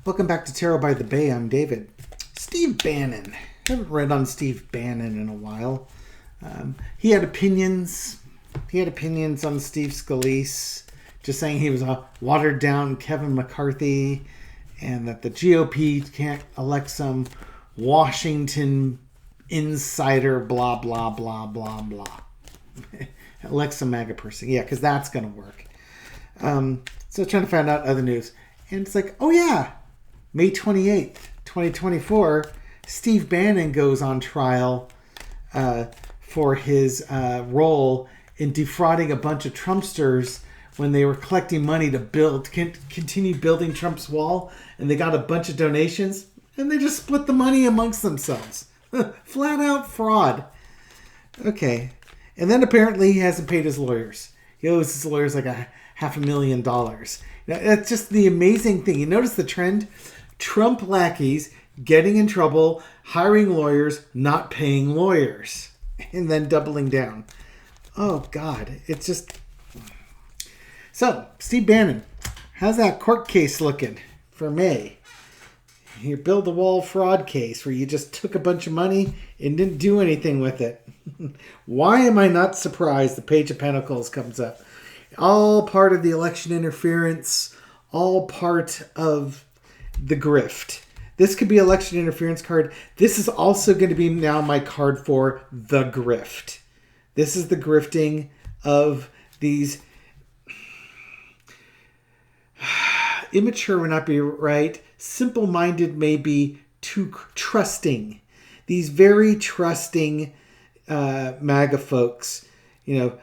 Welcome back to Tarot by the Bay. I'm David. Steve Bannon. I haven't read on Steve Bannon in a while. He had opinions. He had opinions on Steve Scalise, just saying he was a watered down Kevin McCarthy and that the GOP can't elect some Washington insider, blah, blah, blah, blah, blah. Elect some MAGA person. Yeah, because that's going to work. So trying to find out other news. And it's like, oh yeah, May 28th, 2024, Steve Bannon goes on trial for his role in defrauding a bunch of Trumpsters when they were collecting money to continue building Trump's wall. And they got a bunch of donations and they just split the money amongst themselves. Flat out fraud. Okay. And then apparently he hasn't paid his lawyers. He owes his lawyers like $500,000. Now, that's just the amazing thing. You notice the trend? Trump lackeys getting in trouble, hiring lawyers, not paying lawyers, and then doubling down. Oh, God. It's just... So, Steve Bannon, how's that court case looking for May? Your build the wall fraud case where you just took a bunch of money and didn't do anything with it. Why am I not surprised the Page of Pentacles comes up? All part of the election interference, all part of the grift. This could be election interference card. This is also going to be now my card for the grift. This is the grifting of these... Immature would not be right. Simple-minded may be too trusting. These very trusting MAGA folks, you know,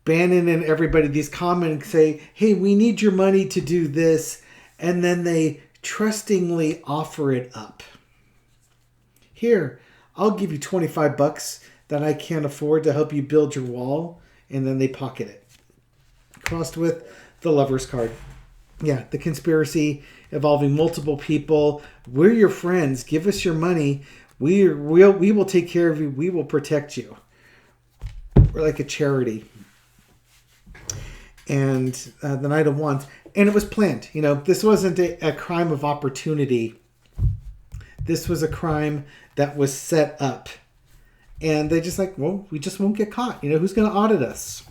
Bannon and everybody, these comments say, hey, we need your money to do this. And then they trustingly offer it up. Here, I'll give you $25 that I can't afford to help you build your wall. And then they pocket it. Crossed with the Lover's card. Yeah, the conspiracy involving multiple people. We're your friends. Give us your money. We will take care of you. We will protect you. We're like a charity. And the Knight of Wands. And it was planned. You know, this wasn't a crime of opportunity. This was a crime that was set up. And they just like, well, we just won't get caught. You know, who's going to audit us?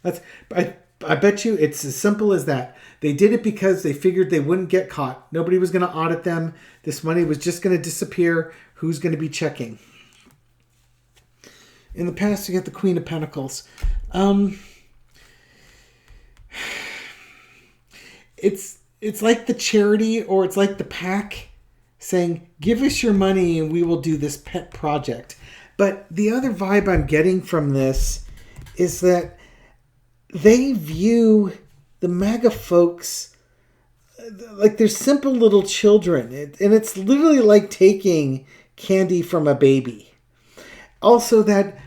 I bet you it's as simple as that. They did it because they figured they wouldn't get caught. Nobody was going to audit them. This money was just going to disappear. Who's going to be checking? In the past, you get the Queen of Pentacles. It's like the charity or it's like the PAC saying, give us your money and we will do this pet project. But the other vibe I'm getting from this is that they view the MAGA folks like they're simple little children. And it's literally like taking candy from a baby. Also that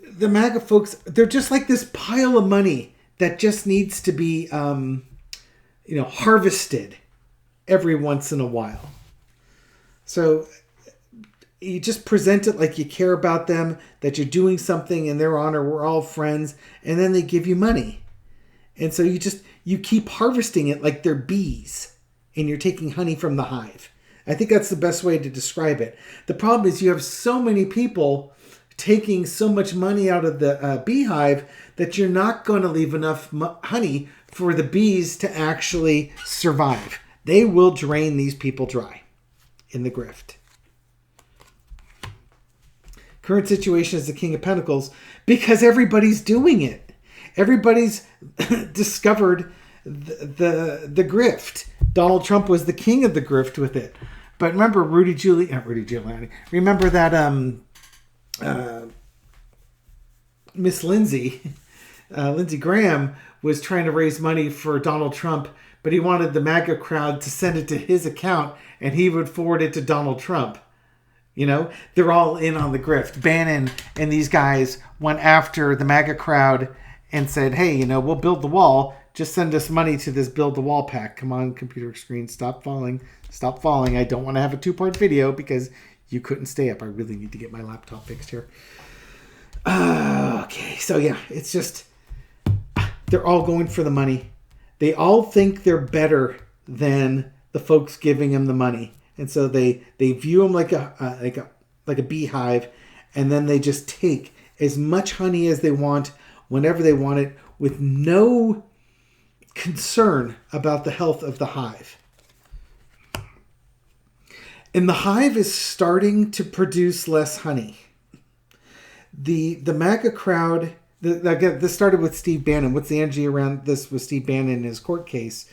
the MAGA folks, they're just like this pile of money that just needs to be, harvested every once in a while. So you just present it like you care about them, that you're doing something in their honor, we're all friends, and then they give you money. And so you keep harvesting it like they're bees, and you're taking honey from the hive. I think that's the best way to describe it. The problem is you have so many people taking so much money out of the beehive that you're not going to leave enough honey for the bees to actually survive. They will drain these people dry in the grift. Current situation is the King of Pentacles because everybody's doing it. Everybody's discovered the grift. Donald Trump was the king of the grift with it. But remember Rudy Giuliani. Remember that Miss Lindsay Graham was trying to raise money for Donald Trump, but he wanted the MAGA crowd to send it to his account and he would forward it to Donald Trump. You know, they're all in on the grift. Bannon and these guys went after the MAGA crowd and said, hey, we'll build the wall. Just send us money to this build the wall pack. Come on, computer screen, stop falling. Stop falling. I don't want to have a 2-part video because you couldn't stay up. I really need to get my laptop fixed here. Okay, so yeah, it's just, they're all going for the money. They all think they're better than the folks giving him the money, and so they view him like a beehive, and then they just take as much honey as they want whenever they want it, with no concern about the health of the hive. And the hive is starting to produce less honey. The MAGA crowd, this started with Steve Bannon. What's the energy around this with Steve Bannon in his court case?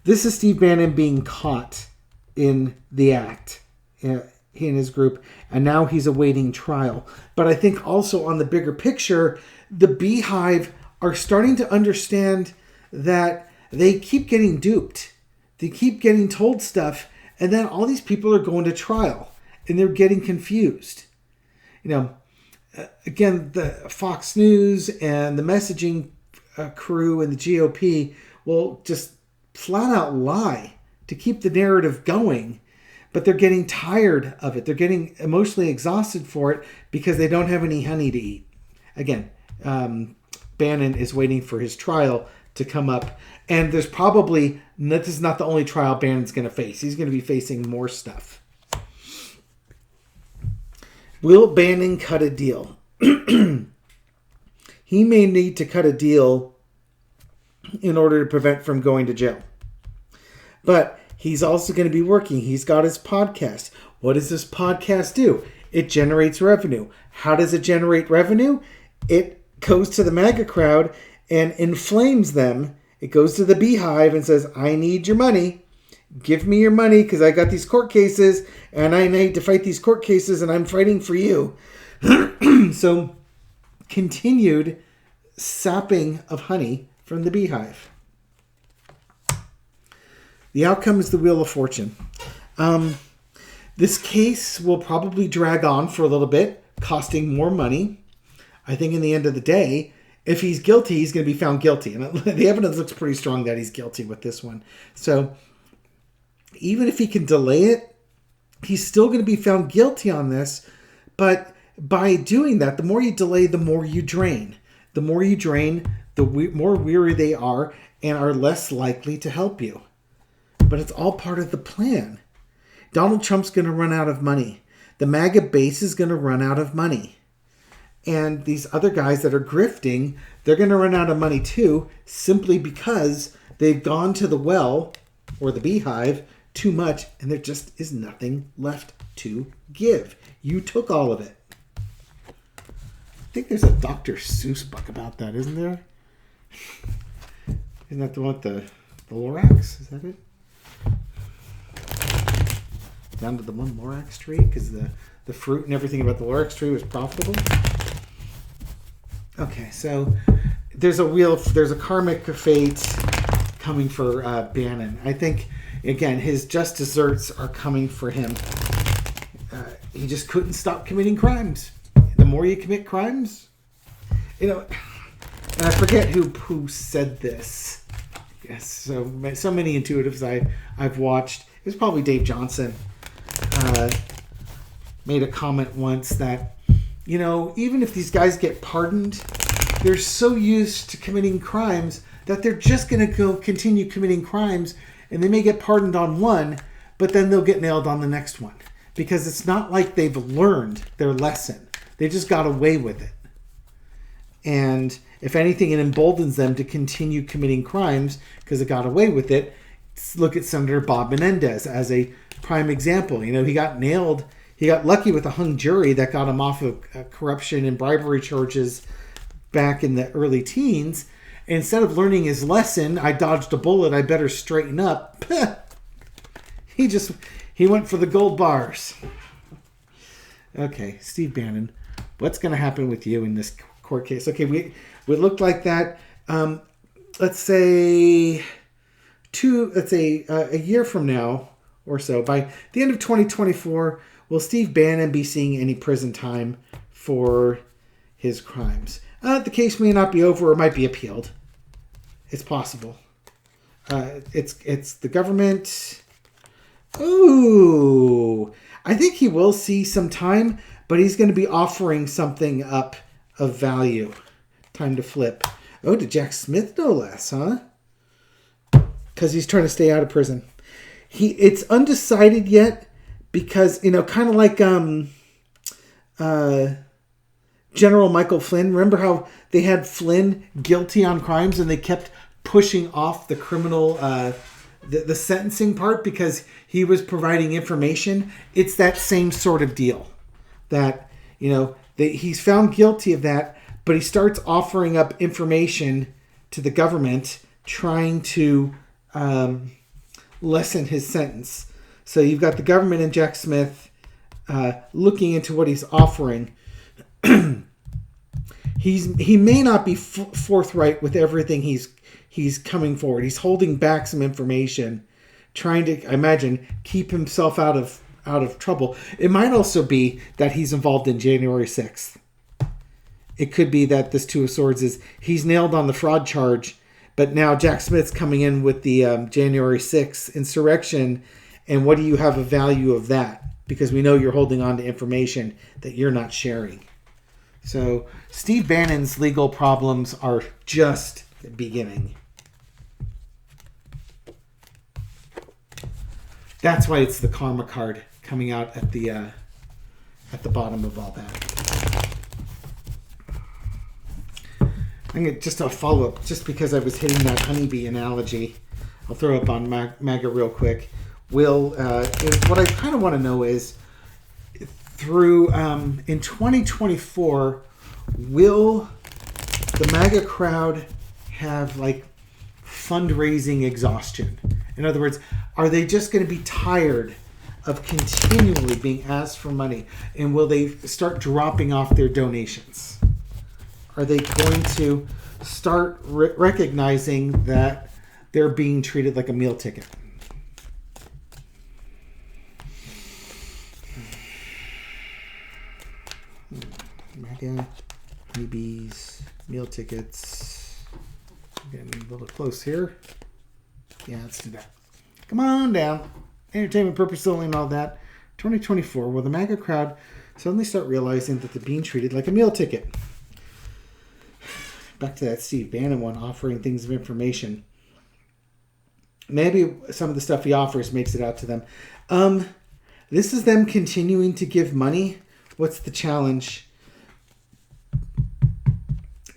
This is Steve Bannon being caught in the act, he and his group, and now he's awaiting trial. But I think also on the bigger picture, the beehive are starting to understand that they keep getting duped. They keep getting told stuff, and then all these people are going to trial, and they're getting confused. Again, the Fox News and the messaging crew and the GOP will just flat out lie to keep the narrative going, but they're getting tired of it. They're getting emotionally exhausted for it because they don't have any honey to eat. Again, Bannon is waiting for his trial to come up, and this is not the only trial Bannon's going to face. He's going to be facing more stuff. Will Bannon cut a deal? He may need to cut a deal in order to prevent from going to jail. But he's also going to be working. He's got his podcast. What does this podcast do? It generates revenue. How does it generate revenue? It goes to the MAGA crowd and inflames them. It goes to the beehive and says, I need your money. Give me your money because I got these court cases and I need to fight these court cases and I'm fighting for you. So continued sapping of honey from the beehive. The outcome is the Wheel of Fortune. This case will probably drag on for a little bit, costing more money. I think in the end of the day, if he's guilty, he's going to be found guilty. And the evidence looks pretty strong that he's guilty with this one. So even if he can delay it, he's still going to be found guilty on this. But by doing that, the more you delay, the more you drain. The more you drain, the more weary they are and are less likely to help you. But it's all part of the plan. Donald Trump's going to run out of money. The MAGA base is going to run out of money. And these other guys that are grifting, they're going to run out of money too, simply because they've gone to the well or the beehive too much and there just is nothing left to give. You took all of it. I think there's a Dr. Seuss book about that, isn't there? Isn't that the one with the Lorax? Is that it? Down to the one Lorax tree because the fruit and everything about the Lorax tree was profitable. Okay, so there's a karmic fate coming for Bannon. I think, again, his just desserts are coming for him. He just couldn't stop committing crimes. The more you commit crimes, and I forget who said this. Yes, so many intuitives I've watched. It was probably Dave Johnson. Made a comment once that, even if these guys get pardoned, they're so used to committing crimes that they're just going to go continue committing crimes, and they may get pardoned on one, but then they'll get nailed on the next one because it's not like they've learned their lesson. They just got away with it. And if anything, it emboldens them to continue committing crimes because they got away with it. Look at Senator Bob Menendez as a prime example. He got nailed. He got lucky with a hung jury that got him off of corruption and bribery charges back in the early teens. Instead of learning his lesson, I dodged a bullet, I better straighten up. He went for the gold bars. Okay, Steve Bannon, what's going to happen with you in this court case? Okay, we looked like that. Let's say a year from now or so, by the end of 2024, will Steve Bannon be seeing any prison time for his crimes? The case may not be over or might be appealed. It's possible. It's the government. Ooh, I think he will see some time, but he's going to be offering something up of value. Time to flip. Oh, to Jack Smith, no less, huh? because he's trying to stay out of prison. It's undecided yet because, kind of like General Michael Flynn. Remember how they had Flynn guilty on crimes and they kept pushing off the criminal, the sentencing part because he was providing information? It's that same sort of deal that, he's found guilty of that, but he starts offering up information to the government trying to lessen his sentence. So you've got the government and Jack Smith looking into what he's offering. He may not be forthright with everything he's coming forward. He's holding back some information, trying to, I imagine, keep himself out of trouble. It might also be that he's involved in January 6th. It could be that this Two of Swords is he's nailed on the fraud charge, but now Jack Smith's coming in with the January 6th insurrection, and what do you have a value of that? Because we know you're holding on to information that you're not sharing. So Steve Bannon's legal problems are just beginning. That's why it's the karma card coming out at the bottom of all that. I'm going to just a follow-up, just because I was hitting that honeybee analogy. I'll throw up on MAGA real quick. What I kind of want to know is, through in 2024, will the MAGA crowd have like fundraising exhaustion? In other words, are they just going to be tired of continually being asked for money, and will they start dropping off their donations? Are they going to start recognizing that they're being treated like a meal ticket? MAGA, honeybees, meal tickets. Getting a little close here. Yeah, let's do that. Come on down. Entertainment purpose only and all that. 2024, will the MAGA crowd suddenly start realizing that they're being treated like a meal ticket? Back to that Steve Bannon one, offering things of information. Maybe some of the stuff he offers makes it out to them. This is them continuing to give money. What's the challenge?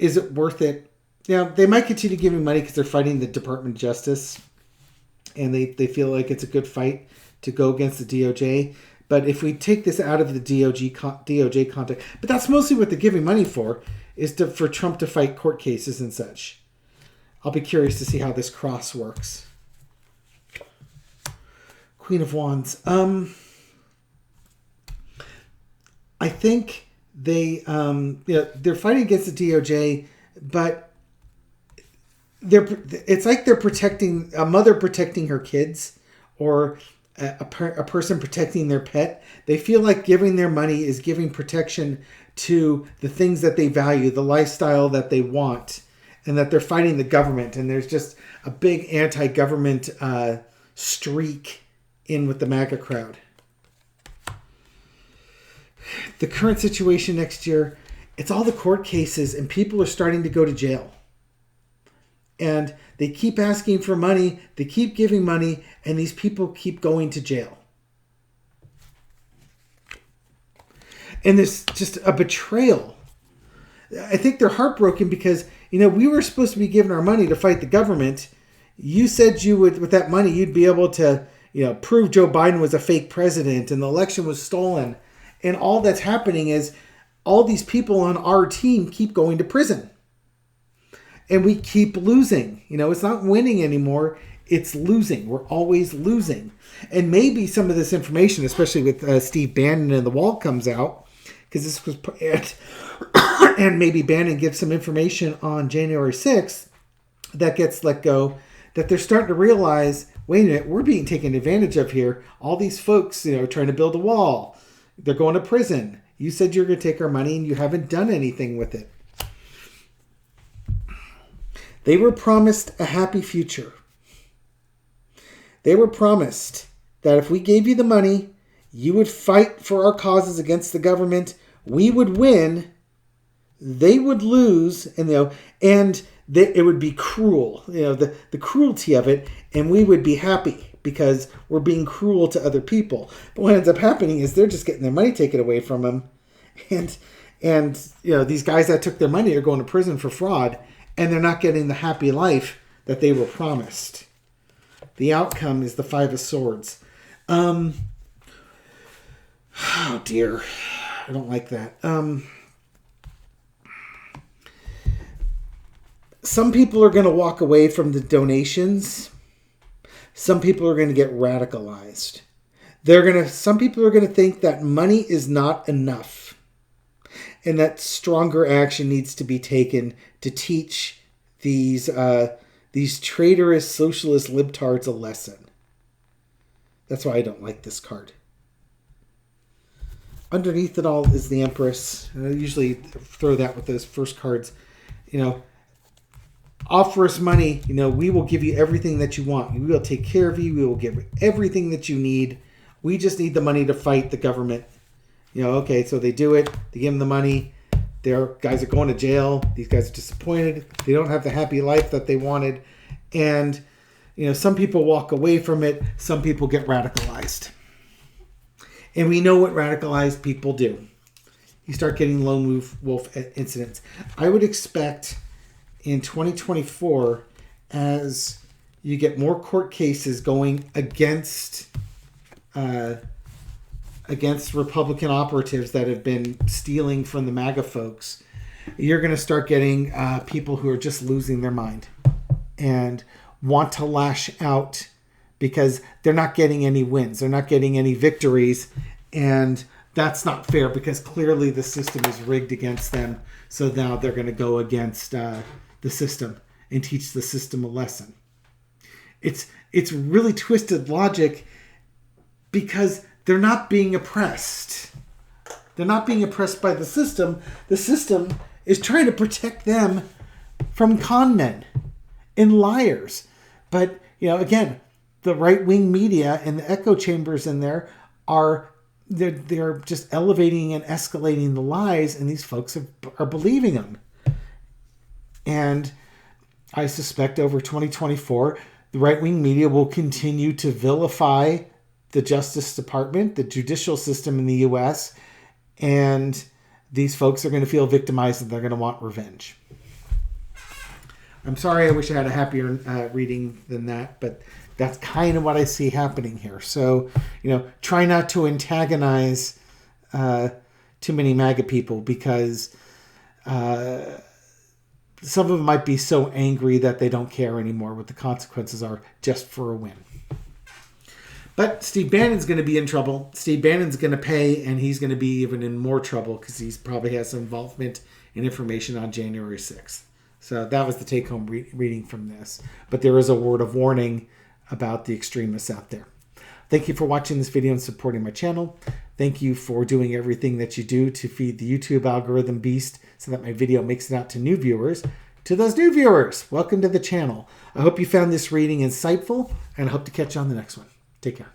Is it worth it? Yeah, they might continue giving money because they're fighting the Department of Justice, and they feel like it's a good fight to go against the DOJ. But if we take this out of the DOJ context, but that's mostly what they're giving money for, is for Trump to fight court cases and such. I'll be curious to see how this cross works. Queen of Wands. I think they're fighting against the DOJ, but it's like they're protecting a mother protecting her kids, or a person protecting their pet. They feel like giving their money is giving protection to the things that they value, the lifestyle that they want, and that they're fighting the government. And there's just a big anti-government streak in with the MAGA crowd. The current situation next year, it's all the court cases, and people are starting to go to jail. And they keep asking for money, they keep giving money, and these people keep going to jail. And there's just a betrayal. I think they're heartbroken because, we were supposed to be giving our money to fight the government. You said you would, with that money, you'd be able to, prove Joe Biden was a fake president and the election was stolen. And all that's happening is all these people on our team keep going to prison. And we keep losing. It's not winning anymore. It's losing. We're always losing. And maybe some of this information, especially with Steve Bannon and the wall, comes out, because this was, and maybe Bannon gives some information on January 6th that gets let go, that they're starting to realize, wait a minute, we're being taken advantage of here. All these folks, trying to build a wall. They're going to prison. You said you're going to take our money and you haven't done anything with it. They were promised a happy future. They were promised that if we gave you the money, you would fight for our causes against the government. We would win. They would lose. And it would be cruel, the cruelty of it, and we would be happy because we're being cruel to other people. But what ends up happening is they're just getting their money taken away from them, and these guys that took their money are going to prison for fraud, and they're not getting the happy life that they were promised. The outcome is the Five of Swords. Oh dear, I don't like that. Some people are going to walk away from the donations. Some people are going to get radicalized. Some people are going to think that money is not enough, and that stronger action needs to be taken to teach these traitorous socialist libtards a lesson. That's why I don't like this card. Underneath it all is the Empress. And I usually throw that with those first cards. Offer us money. We will give you everything that you want. We will take care of you. We will give everything that you need. We just need the money to fight the government. Okay, so they do it. They give them the money. Their guys are going to jail. These guys are disappointed. They don't have the happy life that they wanted. And, some people walk away from it. Some people get radicalized. And we know what radicalized people do. You start getting lone wolf incidents. I would expect in 2024, as you get more court cases going against Republican operatives that have been stealing from the MAGA folks, you're going to start getting people who are just losing their mind and want to lash out because they're not getting any wins. They're not getting any victories. And that's not fair because clearly the system is rigged against them. So now they're going to go against the system and teach the system a lesson. It's really twisted logic because they're not being oppressed. They're not being oppressed by the system. The system is trying to protect them from con men and liars. But, again, the right-wing media and the echo chambers in there they're just elevating and escalating the lies, and these folks are believing them. And I suspect over 2024, the right-wing media will continue to vilify the Justice Department, the judicial system in the U.S., and these folks are going to feel victimized and they're going to want revenge. I'm sorry, I wish I had a happier reading than that, but that's kind of what I see happening here. So, try not to antagonize too many MAGA people because some of them might be so angry that they don't care anymore what the consequences are just for a win. But Steve Bannon's going to be in trouble. Steve Bannon's going to pay, and he's going to be even in more trouble because he probably has some involvement in information on January 6th. So that was the take-home reading from this. But there is a word of warning about the extremists out there. Thank you for watching this video and supporting my channel. Thank you for doing everything that you do to feed the YouTube algorithm beast so that my video makes it out to new viewers. To those new viewers, welcome to the channel. I hope you found this reading insightful, and I hope to catch you on the next one. Take care.